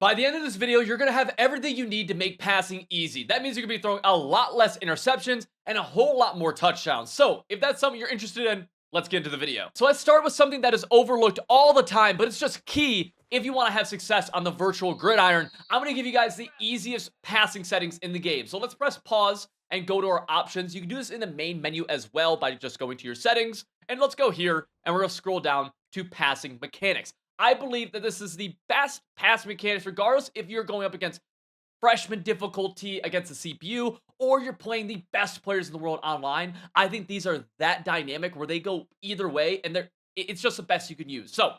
By the end of this video, you're going to have everything you need to make passing easy. That means you're going to be throwing a lot less interceptions and a whole lot more touchdowns. So if that's something you're interested in, let's get into the video. So let's start with something that is overlooked all the time, but it's just key if you want to have success on the virtual gridiron. I'm going to give you guys the easiest passing settings in the game. So let's press pause and go to our options. You can do this in the main menu as well by just going to your settings. And let's go here and we're going to scroll down to passing mechanics. I believe that this is the best pass mechanics, regardless if you're going up against freshman difficulty against the CPU or you're playing the best players in the world online. I think these are that dynamic where they go either way, and it's just the best you can use. So,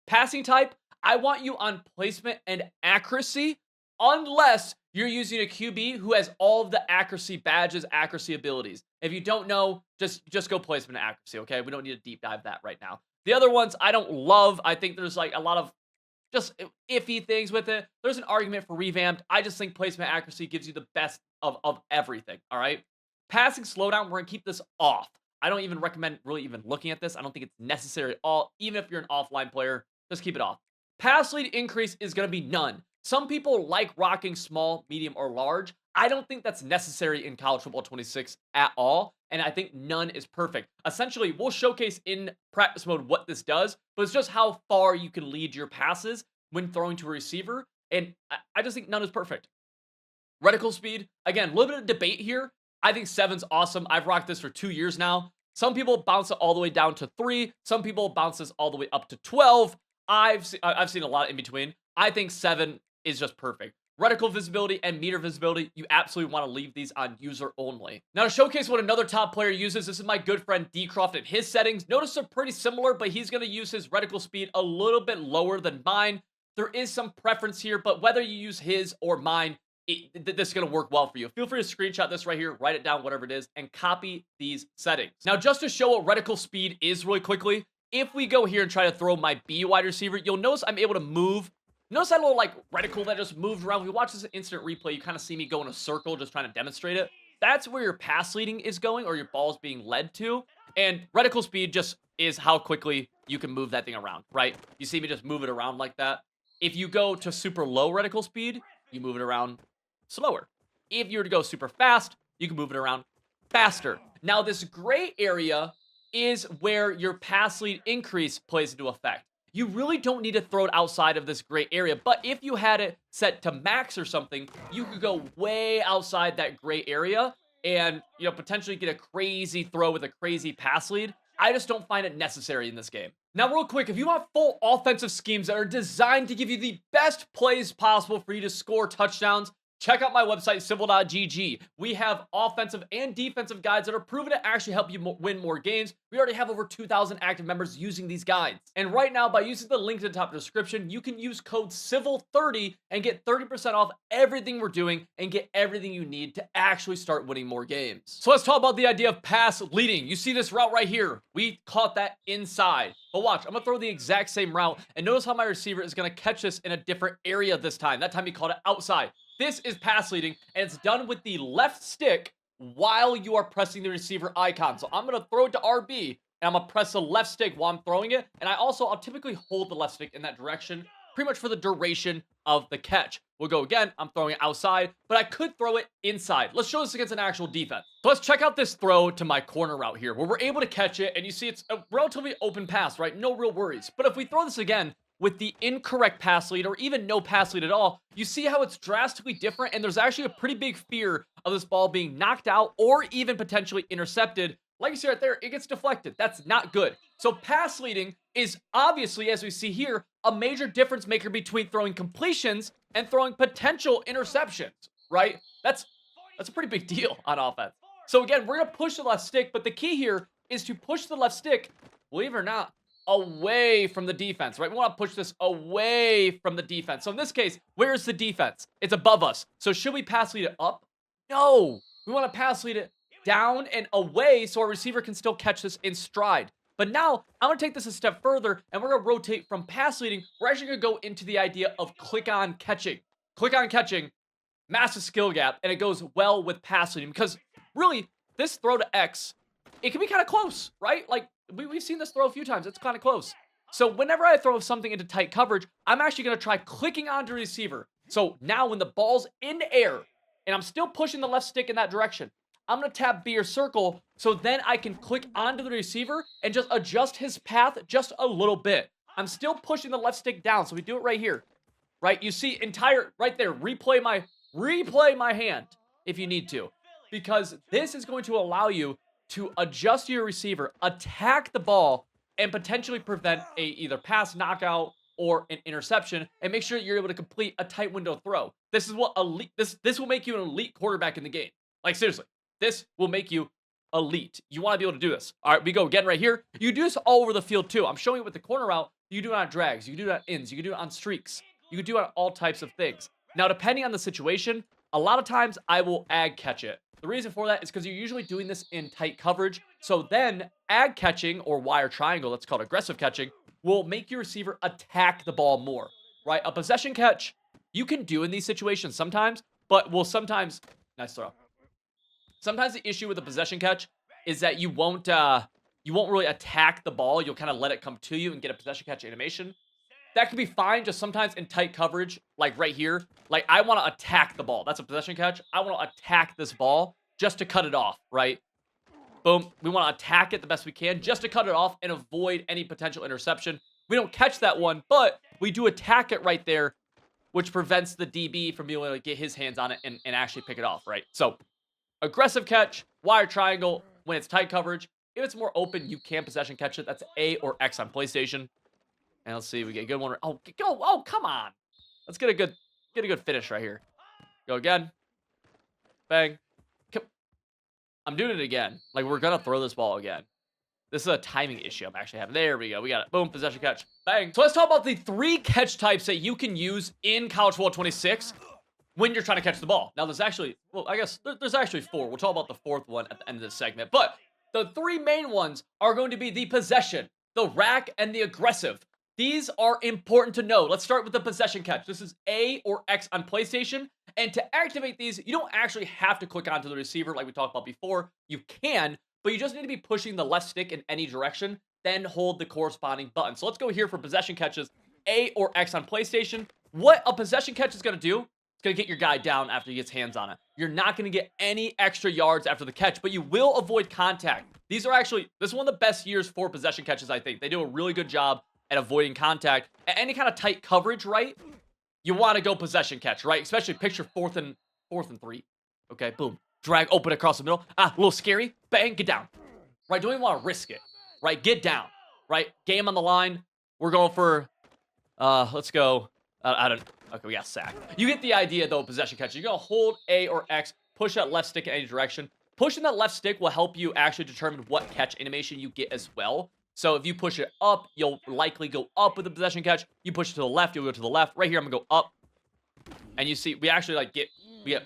passing type, I want you on placement and accuracy, unless you're using a QB who has all of the accuracy badges, accuracy abilities. If you don't know, just go placement and accuracy, okay? We don't need to deep dive that right now. The other ones I don't love. I think there's like a lot of just iffy things with it. There's an argument for revamped. I just think placement accuracy gives you the best of everything, all right? Passing slowdown, we're going to keep this off. I don't even recommend really even looking at this. I don't think it's necessary at all. Even if you're an offline player, just keep it off. Pass lead increase is going to be none. Some people like rocking small, medium, or large. I don't think that's necessary in College Football 26 at all, and I think none is perfect. Essentially, we'll showcase in practice mode what this does, but it's just how far you can lead your passes when throwing to a receiver, and I just think none is perfect. Reticle speed, again, a little bit of debate here. I think 7's awesome. I've rocked this for 2 years now. Some people bounce it all the way down to 3. Some people bounce this all the way up to 12. I've seen a lot in between. I think 7 is just perfect. Reticle visibility and meter visibility, you absolutely want to leave these on user only. Now to showcase what another top player uses, this is my good friend D-Croft and his settings. Notice they're pretty similar, but he's going to use his reticle speed a little bit lower than mine. There is some preference here, but whether you use his or mine, this is going to work well for you. Feel free to screenshot this right here, write it down, whatever it is, and copy these settings. Now just to show what reticle speed is really quickly, if we go here and try to throw my B wide receiver, you'll notice I'm able to move. Notice that little like reticle that just moved around. If you watch this instant replay, you kind of see me go in a circle just trying to demonstrate it. That's where your pass leading is going, or your ball is being led to. And reticle speed just is how quickly you can move that thing around, right? You see me just move it around like that. If you go to super low reticle speed, you move it around slower. If you were to go super fast, you can move it around faster. Now this gray area is where your pass lead increase plays into effect. You really don't need to throw it outside of this gray area, but if you had it set to max or something, you could go way outside that gray area and, potentially get a crazy throw with a crazy pass lead. I just don't find it necessary in this game. Now, real quick, if you want full offensive schemes that are designed to give you the best plays possible for you to score touchdowns, check out my website, civil.gg. We have offensive and defensive guides that are proven to actually help you win more games. We already have over 2,000 active members using these guides. And right now, by using the link in the top description, you can use code CIVIL30 and get 30% off everything we're doing and get everything you need to actually start winning more games. So let's talk about the idea of pass leading. You see this route right here. We caught that inside. But watch, I'm going to throw the exact same route, and notice how my receiver is going to catch this in a different area this time. That time he caught it outside. This is pass leading, and it's done with the left stick while you are pressing the receiver icon. So I'm going to throw it to RB, and I'm going to press the left stick while I'm throwing it. And I'll typically hold the left stick in that direction pretty much for the duration of the catch. We'll go again. I'm throwing it outside, but I could throw it inside. Let's show this against an actual defense. So let's check out this throw to my corner route here, where we're able to catch it, and you see it's a relatively open pass, right? No real worries. But if we throw this again, with the incorrect pass lead or even no pass lead at all, you see how it's drastically different, and there's actually a pretty big fear of this ball being knocked out or even potentially intercepted. Like you see right there, it gets deflected. That's not good. So pass leading is obviously, as we see here, a major difference maker between throwing completions and throwing potential interceptions, right? That's a pretty big deal on offense. So again, we're going to push the left stick, but the key here is to push the left stick, believe it or not, away from the defense, right? We want to push this away from the defense. So in this case, where's the defense? It's above us. So should we pass lead it up? No. We want to pass lead it down and away so our receiver can still catch this in stride. But now, I'm going to take this a step further, and we're going to rotate from pass leading. We're actually going to go into the idea of click-on catching. Click-on catching, massive skill gap, and it goes well with pass leading because, really, this throw to X, it can be kind of close, right? Like, we've seen this throw a few times. It's kind of close. So whenever I throw something into tight coverage, I'm actually going to try clicking onto the receiver. So now when the ball's in the air and I'm still pushing the left stick in that direction, I'm going to tap B or circle so then I can click onto the receiver and just adjust his path just a little bit. I'm still pushing the left stick down, so we do it right here. Right? You see entire right there. Replay my hand if you need to, because this is going to allow you to adjust your receiver, attack the ball, and potentially prevent a either pass knockout or an interception, and make sure you're able to complete a tight window throw. This is what elite. This will make you an elite quarterback in the game. Like seriously, this will make you elite. You want to be able to do this. All right, we go again right here. You do this all over the field too. I'm showing you with the corner route. You do it on drags. You can do it on ins. You can do it on streaks. You can do it on all types of things. Now, depending on the situation, a lot of times I will ag catch it. The reason for that is because you're usually doing this in tight coverage. So then ag catching or wire triangle, that's called aggressive catching, will make your receiver attack the ball more, right? A possession catch you can do in these situations sometimes, but will sometimes, nice throw. Sometimes the issue with a possession catch is that you won't really attack the ball. You'll kind of let it come to you and get a possession catch animation. That could be fine, just sometimes in tight coverage, like right here. Like, I want to attack the ball. That's a possession catch. I want to attack this ball just to cut it off, right? Boom. We want to attack it the best we can just to cut it off and avoid any potential interception. We don't catch that one, but we do attack it right there, which prevents the DB from being able to get his hands on it and actually pick it off, right? So, aggressive catch, wire triangle, when it's tight coverage. If it's more open, you can possession catch it. That's A or X on PlayStation. And let's see, we get a good one. Oh, go! Oh, come on! Let's get a good finish right here. Go again. Bang. I'm doing it again. Like, we're gonna throw this ball again. This is a timing issue I'm actually having. There we go. We got it. Boom, possession catch. Bang. So let's talk about the 3 catch types that you can use in College Football 26 when you're trying to catch the ball. Now, there's actually, well, I guess there's actually 4. We'll talk about the 4th one at the end of this segment. But the 3 main ones are going to be the possession, the rack, and the aggressive. These are important to know. Let's start with the possession catch. This is A or X on PlayStation. And to activate these, you don't actually have to click onto the receiver like we talked about before. You can, but you just need to be pushing the left stick in any direction, then hold the corresponding button. So let's go here for possession catches, A or X on PlayStation. What a possession catch is going to do, it's going to get your guy down after he gets hands on it. You're not going to get any extra yards after the catch, but you will avoid contact. This is one of the best years for possession catches, I think. They do a really good job at avoiding contact. At any kind of tight coverage, right? You want to go possession catch, right? Especially picture 4th and 3. Okay, boom. Drag open across the middle. A little scary. Bang, get down. Right, don't even want to risk it. Right, get down. Right, game on the line. We're going for, let's go. Okay, we got sacked. You get the idea, though, possession catch. You're going to hold A or X, push that left stick in any direction. Pushing that left stick will help you actually determine what catch animation you get as well. So if you push it up, you'll likely go up with the possession catch. You push it to the left, you'll go to the left. Right here, I'm going to go up. And you see, we actually get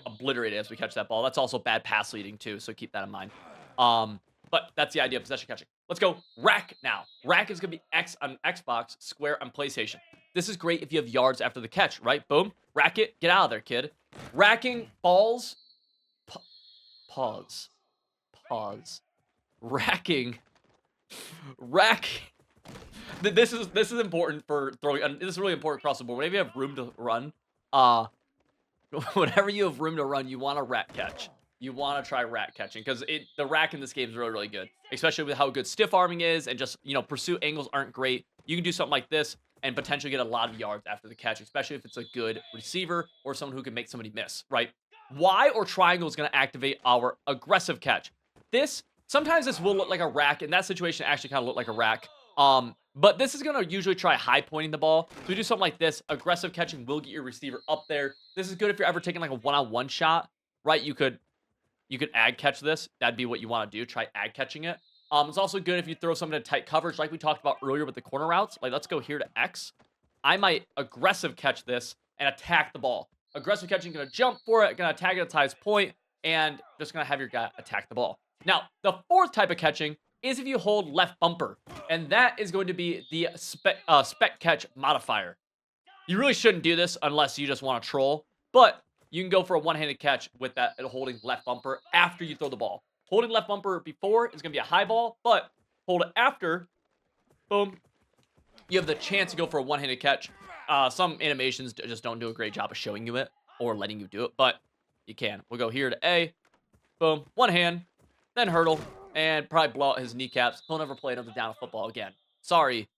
obliterated as we catch that ball. That's also bad pass leading, too, so keep that in mind. But that's the idea of possession catching. Let's go rack now. Rack is going to be X on Xbox, square on PlayStation. This is great if you have yards after the catch, right? Boom. Rack it. Get out of there, kid. Racking balls. Pause. Racking. This is important for throwing, and this is really important across the board. Whenever you have room to run, whenever you have room to run, you want to rack catch. You want to try rack catching because the rack in this game is really, really good, especially with how good stiff arming is and just, pursuit angles aren't great. You can do something like this and potentially get a lot of yards after the catch, especially if it's a good receiver or someone who can make somebody miss, right? Y or triangle is going to activate our aggressive catch. Sometimes this will look like a rack. In that situation, it actually kind of looked like a rack. But this is going to usually try high pointing the ball. So we do something like this. Aggressive catching will get your receiver up there. This is good if you're ever taking like a one-on-one shot, right? You could ag catch this. That'd be what you want to do. Try ag catching it. It's also good if you throw something in tight coverage like we talked about earlier with the corner routes. Like, let's go here to X. I might aggressive catch this and attack the ball. Aggressive catching, going to jump for it, going to attack at its highest point, and just going to have your guy attack the ball. Now, the 4th type of catching is if you hold left bumper, and that is going to be the spec catch modifier. You really shouldn't do this unless you just want to troll, but you can go for a one-handed catch with that holding left bumper after you throw the ball. Holding left bumper before is going to be a high ball, but hold it after, boom, you have the chance to go for a one-handed catch. Some animations just don't do a great job of showing you it or letting you do it, but you can. We'll go here to A. Boom. One hand. Then hurdle. And probably blow out his kneecaps. He'll never play another down of football again. Sorry,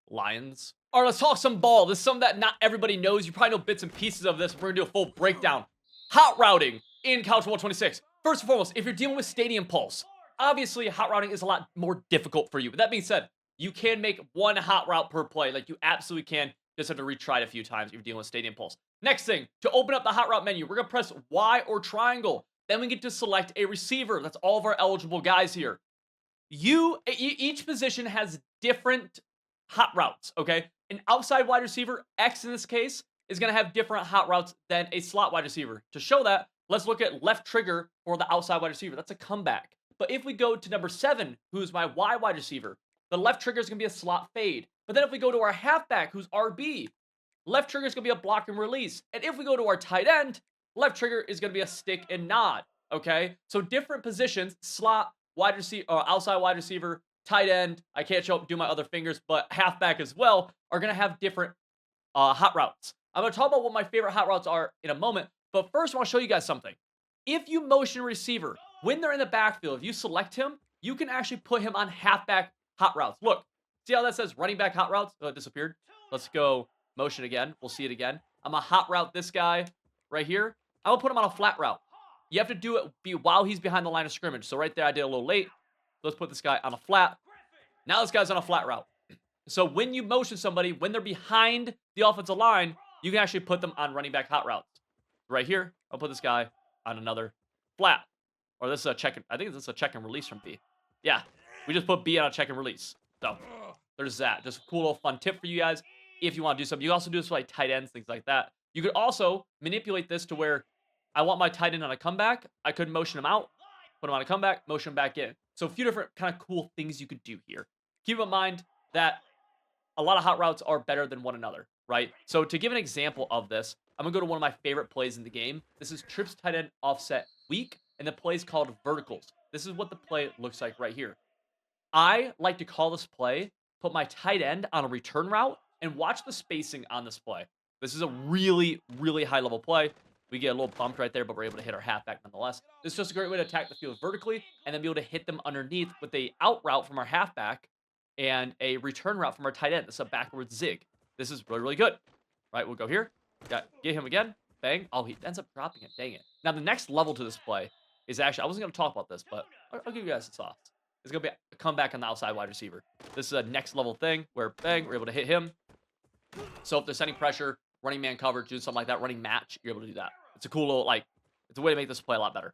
Lions. All right, let's talk some ball. This is something that not everybody knows. You probably know bits and pieces of this. We're going to do a full breakdown. Hot routing in College Football 26. First and foremost, if you're dealing with stadium pulse, obviously hot routing is a lot more difficult for you. But that being said, you can make one hot route per play. Like, you absolutely can. Just have to retry it a few times if you're dealing with stadium pulse. Next thing, to open up the hot route menu, we're going to press Y or triangle. Then we get to select a receiver. That's all of our eligible guys here. Each position has different hot routes, okay? An outside wide receiver, X in this case, is going to have different hot routes than a slot wide receiver. To show that, let's look at left trigger for the outside wide receiver. That's a comeback. But if we go to number 7, who's my Y wide receiver, the left trigger is going to be a slot fade. But then if we go to our halfback, who's RB, left trigger is going to be a block and release. And if we go to our tight end, left trigger is going to be a stick and nod, okay? So different positions, slot, wide receiver, or outside wide receiver, tight end, I can't do my other fingers, but halfback as well, are going to have different hot routes. I'm going to talk about what my favorite hot routes are in a moment, but first I want to show you guys something. If you motion receiver, when they're in the backfield, if you select him, you can actually put him on halfback hot routes. Look, see how that says running back hot routes? Oh, it disappeared. Let's go motion again. We'll see it again. I'm going to hot route this guy right here. I'm going to put him on a flat route. You have to do it while he's behind the line of scrimmage. So right there, I did a little late. Let's put this guy on a flat. Now this guy's on a flat route. So when you motion somebody, when they're behind the offensive line, you can actually put them on running back hot routes. Right here, I'll put this guy on another flat. Or this is a check. I think this is a check and release from B. Yeah, we just put B on a check and release. So there's that. Just a cool little fun tip for you guys if you want to do something. You can also do this for like tight ends, things like that. You could also manipulate this to where I want my tight end on a comeback. I could motion him out, put him on a comeback, motion him back in. So a few different kind of cool things you could do here. Keep in mind that a lot of hot routes are better than one another, right? So to give an example of this, I'm going to go to one of my favorite plays in the game. This is trips tight end offset weak, and the play is called verticals. This is what the play looks like right here. I like to call this play, put my tight end on a return route, and watch the spacing on this play. This is a really, really high-level play. We get a little bumped right there, but we're able to hit our halfback nonetheless. This is just a great way to attack the field vertically and then be able to hit them underneath with a out route from our halfback and a return route from our tight end. This is a backwards zig. This is really, really good. Right, we'll go here. Get him again. Bang. Oh, he ends up dropping it. Dang it. Now, the next level to this play is actually, I wasn't going to talk about this, but I'll give you guys some thoughts. It's going to be a comeback on the outside wide receiver. This is a next level thing where, bang, we're able to hit him. So if they're sending pressure, running man coverage, doing something like that, running match, you're able to do that. It's a cool little, like, it's a way to make this play a lot better.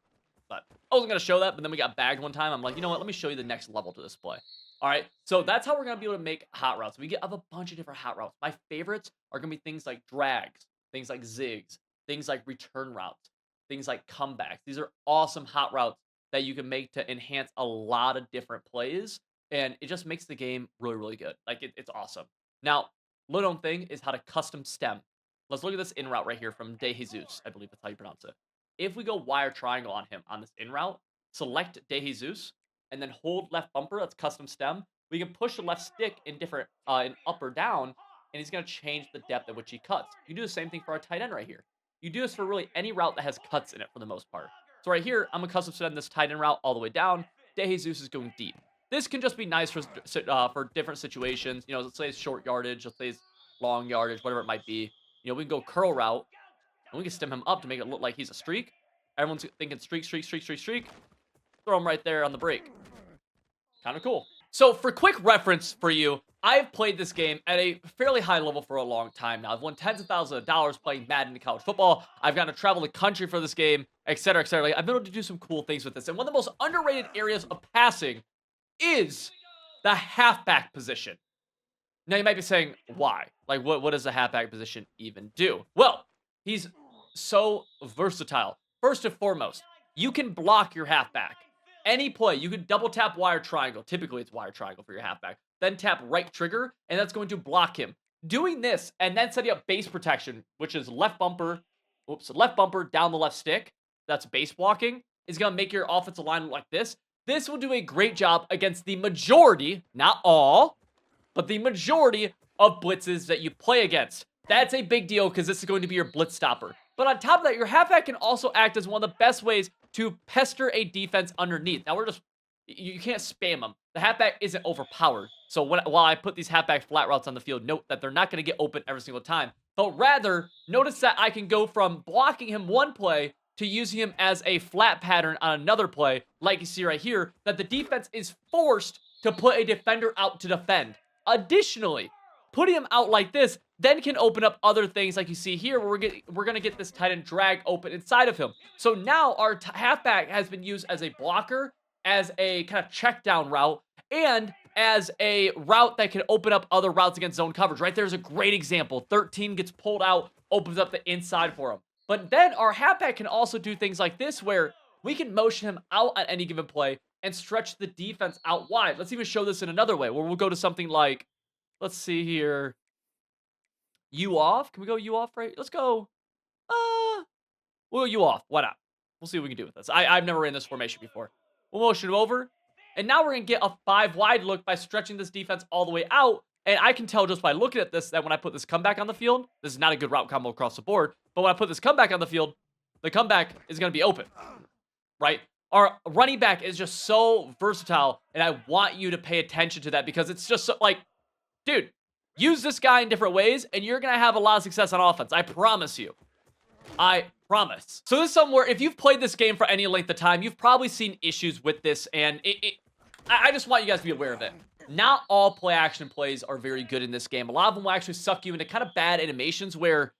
But I wasn't going to show that, but then we got bagged one time. I'm like, you know what? Let me show you the next level to this play. All right, so that's how we're going to be able to make hot routes. We have a bunch of different hot routes. My favorites are going to be things like drags, things like zigs, things like return routes, things like comebacks. These are awesome hot routes that you can make to enhance a lot of different plays, and it just makes the game really, really good. Like, it's awesome. Now, little known thing is how to custom stem. Let's look at this in route right here from De Jesus. I believe that's how you pronounce it. If we go wire triangle on him on this in route, select De Jesus, and then hold left bumper, that's custom stem, we can push the left stick in different, in up or down, and he's going to change the depth at which he cuts. You do the same thing for our tight end right here. You do this for really any route that has cuts in it for the most part. So right here, I'm going to custom stem this tight end route all the way down. De Jesus is going deep. This can just be nice for different situations. You know, let's say it's short yardage, let's say it's long yardage, whatever it might be. You know, we can go curl route, and we can stem him up to make it look like he's a streak. Everyone's thinking streak, streak, streak, streak, streak. Throw him right there on the break. Kind of cool. So for quick reference for you, I've played this game at a fairly high level for a long time now. I've won tens of thousands of dollars playing Madden in college football. I've gotten to travel the country for this game, etc., etc. Like, I've been able to do some cool things with this. And one of the most underrated areas of passing is the halfback position. Now, you might be saying, why? Like, what does the halfback position even do? Well, he's so versatile. First and foremost, you can block your halfback. Any play, you can double tap wire triangle. Typically, it's wire triangle for your halfback. Then tap right trigger, and that's going to block him. Doing this, and then setting up base protection, which is left bumper down the left stick, that's base blocking, is going to make your offensive line look like this. This will do a great job against the majority, not all, but the majority of blitzes that you play against. That's a big deal because this is going to be your blitz stopper. But on top of that, your halfback can also act as one of the best ways to pester a defense underneath. Now, you can't spam them. The halfback isn't overpowered. So while I put these halfback flat routes on the field, note that they're not going to get open every single time. But rather, notice that I can go from blocking him one play to using him as a flat pattern on another play, like you see right here, that the defense is forced to put a defender out to defend. Additionally, putting him out like this then can open up other things like you see here, where we're going to get this tight end drag open inside of him. So now our halfback has been used as a blocker, as a kind of check down route, and as a route that can open up other routes against zone coverage. Right there's a great example. 13 gets pulled out, opens up the inside for him. But then our halfback can also do things like this, where we can motion him out at any given play and stretch the defense out wide. Let's even show this in another way, where we'll go to something like, let's see here, U off. Can we go U off, right? Let's go, we'll go U off. Why not? We'll see what we can do with this. I've never ran this formation before. We'll motion him over, and now we're going to get a 5 wide look by stretching this defense all the way out. And I can tell just by looking at this that when I put this comeback on the field, this is not a good route combo across the board, but when I put this comeback on the field, the comeback is going to be open, right? Our running back is just so versatile, and I want you to pay attention to that, because it's just so, like, dude, use this guy in different ways, and you're going to have a lot of success on offense. I promise you. I promise. So this is somewhere, if you've played this game for any length of time, you've probably seen issues with this, and I just want you guys to be aware of it. Not all play action plays are very good in this game. A lot of them will actually suck you into kind of bad animations where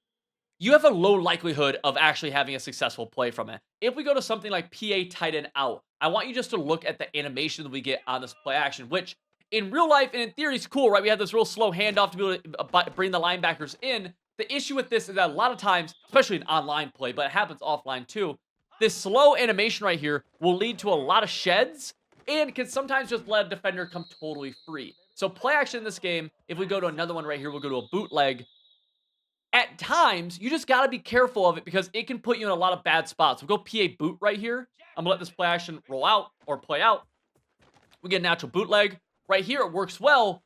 you have a low likelihood of actually having a successful play from it. If we go to something like PA tight end out, I want you just to look at the animation that we get on this play action, which in real life and in theory is cool, right? We have this real slow handoff to be able to bring the linebackers in. The issue with this is that a lot of times, especially in online play, but it happens offline too, this slow animation right here will lead to a lot of sheds and can sometimes just let a defender come totally free. So play action in this game, if we go to another one right here, we'll go to a bootleg. At times, you just got to be careful of it because it can put you in a lot of bad spots. We'll go PA boot right here. I'm going to let this play action roll out or play out. We get a natural bootleg. Right here, it works well,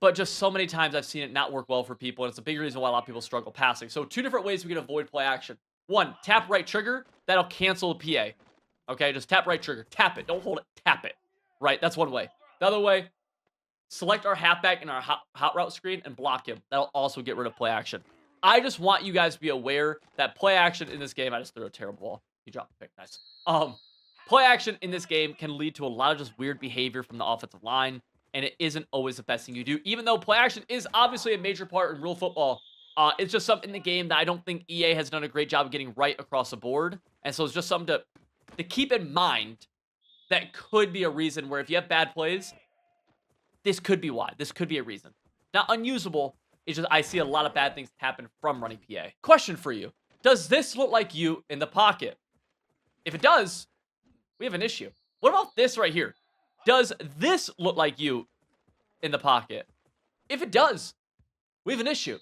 but just so many times I've seen it not work well for people, and it's a big reason why a lot of people struggle passing. So 2 different ways we can avoid play action. 1, tap right trigger. That'll cancel the PA. Okay, just tap right trigger. Tap it. Don't hold it. Tap it. Right, that's one way. The other way, select our halfback in our hot route screen and block him. That'll also get rid of play action. I just want you guys to be aware that play action in this game, I just threw a terrible ball. He dropped the pick. Nice. Play action in this game can lead to a lot of just weird behavior from the offensive line, and it isn't always the best thing you do. Even though play action is obviously a major part in real football, it's just something in the game that I don't think EA has done a great job of getting right across the board. And so it's just something to keep in mind that could be a reason where if you have bad plays, this could be why. This could be a reason. Now, unusable is just I see a lot of bad things happen from running PA. Question for you. Does this look like you in the pocket? If it does, we have an issue. What about this right here? Does this look like you in the pocket? If it does, we have an issue.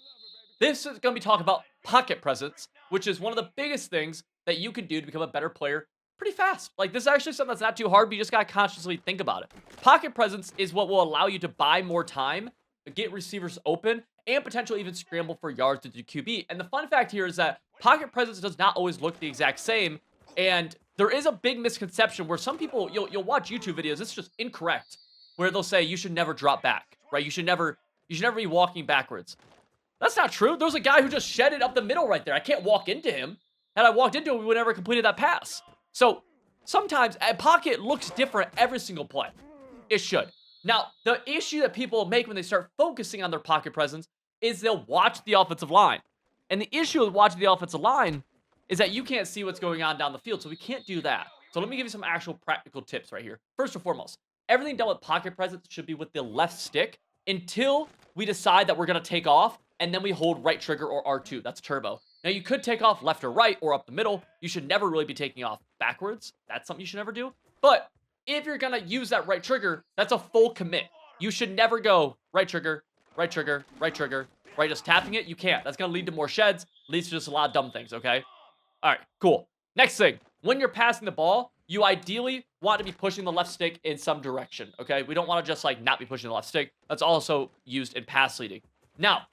This is going to be talking about pocket presence, which is one of the biggest things that you can do to become a better player pretty fast. Like, this is actually something that's not too hard, but you just got to consciously think about it. Pocket presence is what will allow you to buy more time, get receivers open, and potentially even scramble for yards to do QB. And the fun fact here is that pocket presence does not always look the exact same, and there is a big misconception where some people, you'll watch YouTube videos, it's just incorrect, where they'll say you should never drop back, right? You should never be walking backwards. That's not true. There's a guy who just shed it up the middle right there. I can't walk into him. Had I walked into him, we would never completed that pass. So sometimes a pocket looks different every single play. It should. Now, the issue that people make when they start focusing on their pocket presence is they'll watch the offensive line. And the issue with watching the offensive line is that you can't see what's going on down the field, so we can't do that. So let me give you some actual practical tips right here. First and foremost, everything done with pocket presence should be with the left stick until we decide that we're going to take off, and then we hold right trigger or R2. That's turbo. Now, you could take off left or right or up the middle. You should never really be taking off backwards. That's something you should never do. But if you're going to use that right trigger, that's a full commit. You should never go right trigger, right trigger, right trigger, right? Just tapping it, you can't. That's going to lead to more sheds, leads to just a lot of dumb things, okay? All right, cool. Next thing, when you're passing the ball, you ideally want to be pushing the left stick in some direction, okay? We don't want to just, like, not be pushing the left stick. That's also used in pass leading. Now,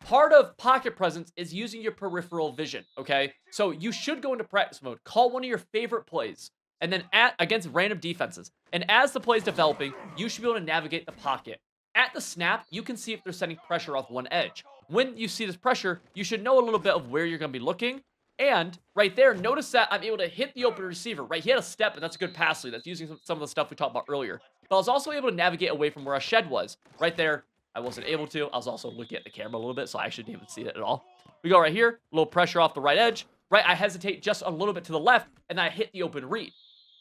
part of pocket presence is using your peripheral vision, okay? So you should go into practice mode, call one of your favorite plays, and then against random defenses. And as the play is developing, you should be able to navigate the pocket. At the snap, you can see if they're sending pressure off one edge. When you see this pressure, you should know a little bit of where you're going to be looking. And right there, notice that I'm able to hit the open receiver, right? He had a step, and that's a good pass lead. That's using some of the stuff we talked about earlier. But I was also able to navigate away from where a shed was. Right there, I wasn't able to. I was also looking at the camera a little bit, so I actually didn't even see it at all. We go right here, a little pressure off the right edge. Right, I hesitate just a little bit to the left, and I hit the open read.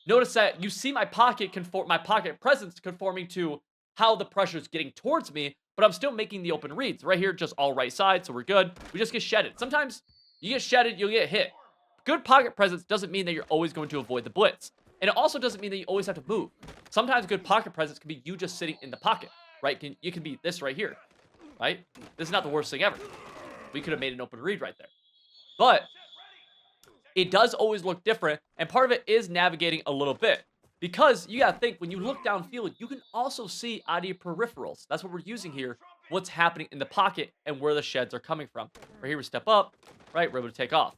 Notice that you see my pocket presence conforming to how the pressure is getting towards me, but I'm still making the open reads. Right here, just all right side, so we're good. We just get shedded. Sometimes you get shedded, you'll get hit. Good pocket presence doesn't mean that you're always going to avoid the blitz. And it also doesn't mean that you always have to move. Sometimes good pocket presence can be you just sitting in the pocket, right? You can be this right here, right? This is not the worst thing ever. We could have made an open read right there. But it does always look different, and part of it is navigating a little bit. Because you gotta think, when you look downfield, you can also see out of your peripherals. That's what we're using here, what's happening in the pocket and where the sheds are coming from. Right here, we step up, right? We're able to take off.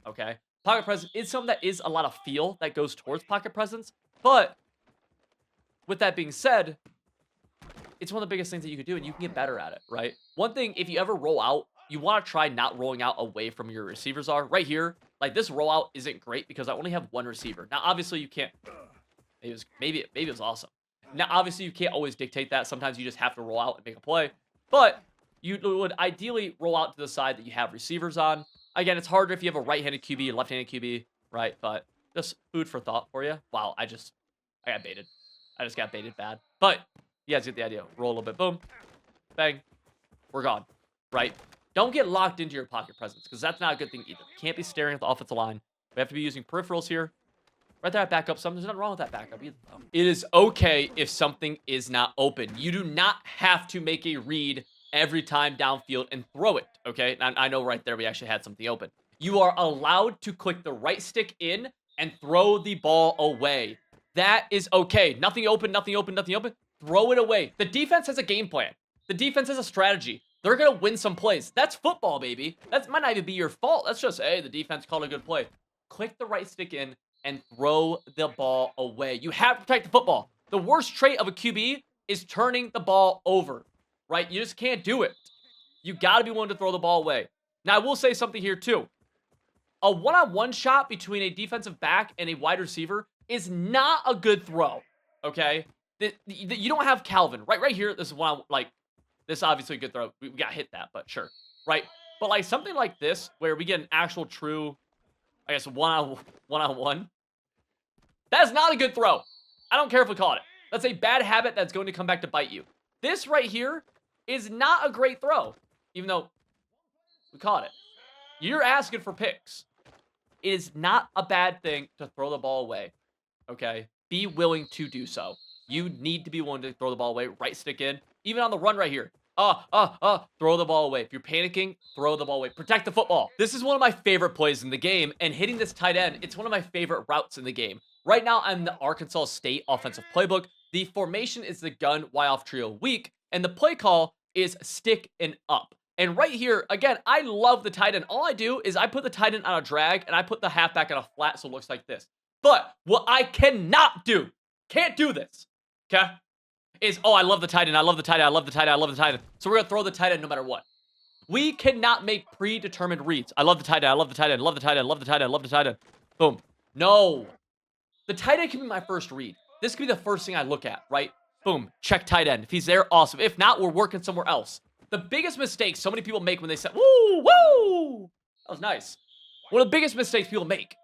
Okay? Pocket presence is something that is a lot of feel that goes towards pocket presence, but with that being said, it's one of the biggest things that you can do, and you can get better at it, right? One thing, if you ever roll out, you want to try not rolling out away from your receivers are. Right here, like this rollout isn't great because I only have one receiver. Now, obviously, you can't. Maybe it was awesome. Now, obviously, you can't always dictate that. Sometimes you just have to roll out and make a play. But you would ideally roll out to the side that you have receivers on. Again, it's harder if you have a right-handed QB and left-handed QB, right? But just food for thought for you. Wow, I got baited. I just got baited bad. But you guys get the idea. Roll a little bit. Boom. Bang. We're gone. Right? Don't get locked into your pocket presence, because that's not a good thing either. You can't be staring at the offensive line. We have to be using peripherals here. Right there, I back up some. There's nothing wrong with that backup either, though. It is okay if something is not open. You do not have to make a read every time downfield and throw it, okay? And I know right there we actually had something open. You are allowed to click the right stick in and throw the ball away. That is okay. Nothing open, nothing open, nothing open. Throw it away. The defense has a game plan. The defense has a strategy. They're going to win some plays. That's football, baby. That might not even be your fault. That's just, hey, the defense called a good play. Click the right stick in and throw the ball away. You have to protect the football. The worst trait of a QB is turning the ball over, right? You just can't do it. You got to be willing to throw the ball away. Now, I will say something here, too. A one-on-one shot between a defensive back and a wide receiver is not a good throw, okay? You don't have Calvin. Right here, this is one, like, this is obviously a good throw. We got hit that, but sure, right? But, like, something like this, where we get an actual true, I guess, one-on-one, that's not a good throw. I don't care if we call it. That's a bad habit that's going to come back to bite you. This right here is not a great throw, even though we caught it. You're asking for picks. It is not a bad thing to throw the ball away, okay? Be willing to do so. You need to be willing to throw the ball away, right stick in, even on the run right here. Throw the ball away. If you're panicking, throw the ball away. Protect the football. This is one of my favorite plays in the game, and hitting this tight end, it's one of my favorite routes in the game. Right now, I'm in the Arkansas State offensive playbook. The formation is the gun Y-off trio weak, and the play call is stick and up. And right here, again, I love the tight end. All I do is I put the tight end on a drag, and I put the halfback on a flat, so it looks like this. But what I cannot do, can't do this, okay, is, oh, I love the tight end, I love the tight end, I love the tight end, I love the tight end. So we're going to throw the tight end no matter what. We cannot make predetermined reads. I love the tight end, I love the tight end, love the tight end, love the tight end, love the tight end. Boom. No. The tight end can be my first read. This could be the first thing I look at, right? Boom. Check tight end. If he's there, awesome. If not, we're working somewhere else. The biggest mistake so many people make when they say, woo, that was nice. One of the biggest mistakes people make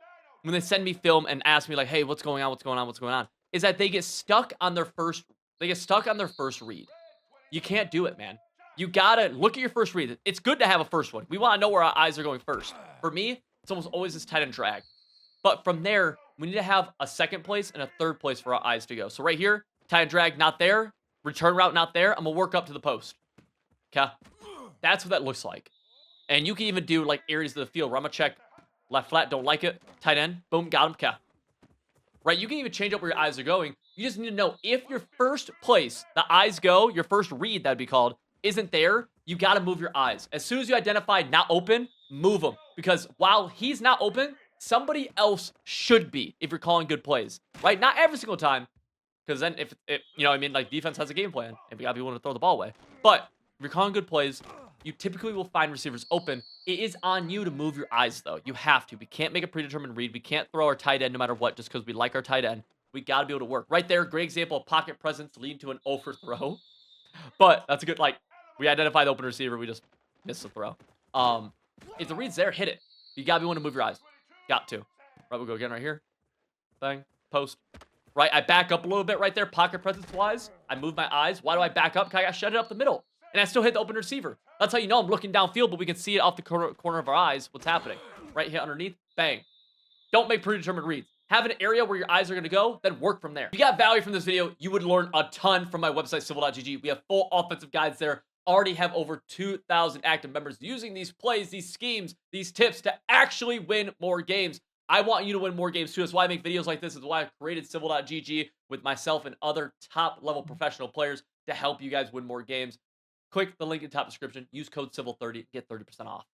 when they send me film and ask me like, hey, what's going on, is that they get stuck on their first read. You can't do it, man. You gotta look at your first read. It's good to have a first one. We want to know where our eyes are going first. For me, it's almost always this tight end drag. But from there, we need to have a second place and a third place for our eyes to go. So right here, tight end drag not there, return route not there. I'm gonna work up to the post. Okay, that's what that looks like. And you can even do like areas of the field where I'm gonna check left flat, don't like it, tight end, boom, got him. Okay, right? You can even change up where your eyes are going. You just need to know if your first place the eyes go, your first read that'd be called, isn't there, you got to move your eyes. As soon as you identify not open, move them. Because while he's not open, somebody else should be if you're calling good plays, right? Not every single time. Because then if it, you know what I mean, like defense has a game plan and we got to be willing to throw the ball away. But if you're calling good plays, you typically will find receivers open. It is on you to move your eyes, though. You have to. We can't make a predetermined read. We can't throw our tight end no matter what just because we like our tight end. We got to be able to work. Right there, great example of pocket presence leading to an overthrow. But that's a good, like, we identify the open receiver. We just missed the throw. If the read's there, hit it. You got to be willing to move your eyes. Got to. Right, we'll go again right here. Bang. Post. Right, I back up a little bit right there, pocket presence-wise. I move my eyes. Why do I back up? Because I got shut it up the middle. And I still hit the open receiver. That's how you know I'm looking downfield, but we can see it off the corner of our eyes, what's happening. Right hit underneath, bang. Don't make predetermined reads. Have an area where your eyes are going to go, then work from there. If you got value from this video, you would learn a ton from my website, civil.gg. We have full offensive guides there. Already have over 2,000 active members using these plays, these schemes, these tips to actually win more games. I want you to win more games too. That's why I make videos like this. That's why I created civil.gg with myself and other top level professional players to help you guys win more games. Click the link in the top description. Use code CIVIL30. Get 30% off.